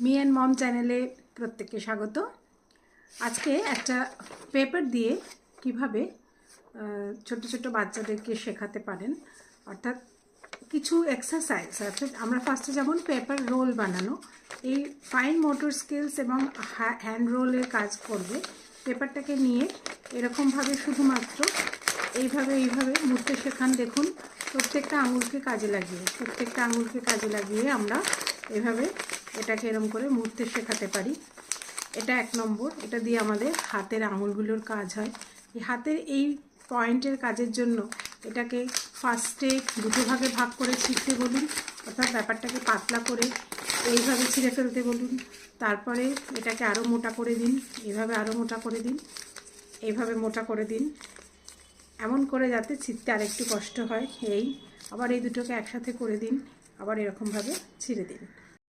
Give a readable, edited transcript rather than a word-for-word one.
Me and mom চ্যানেলে প্রত্যেককে স্বাগত। আজকে একটা পেপার দিয়ে কিভাবে ছোট ছোট বাচ্চাদেরকে শেখাতে পারেন, অর্থাৎ কিছু এক্সারসাইজ। অর্থাৎ আমরা ফার্স্টে যেমন পেপার রোল বানানো, এই ফাইন মোটর স্কিলস এবং হ্যান্ড রোলের কাজ করবে। পেপারটাকে নিয়ে এরকমভাবে শুধুমাত্র এইভাবে মুড়তে শেখান। দেখুন, প্রত্যেকটা আঙুলকে কাজে লাগিয়ে আমরা এভাবে এটাকে এরকম করে মুড়তে শেখাতে পারি। এটা 1 নম্বর। এটা দিয়ে আমাদের হাতের আঙুলগুলোর কাজ হয়। এই হাতের এই পয়েন্টের কাজের জন্য এটাকে ফার্স্টে দুটো ভাগে ভাগ করে ছিঁড়তে বলুন, অর্থাৎ ব্যাপারটাকে পাতলা করে এইভাবে ছিঁড়ে ফেলতে বলুন। তারপরে এটাকে আরও মোটা করে দিন, এইভাবে আরও মোটা করে দিন, এইভাবে মোটা করে দিন, এমন করে যাতে ছিঁড়তে আরেকটু কষ্ট হয়। আবার এই দুটোকে একসাথে করে দিন, আবার এরকমভাবে ছিঁড়ে দিন।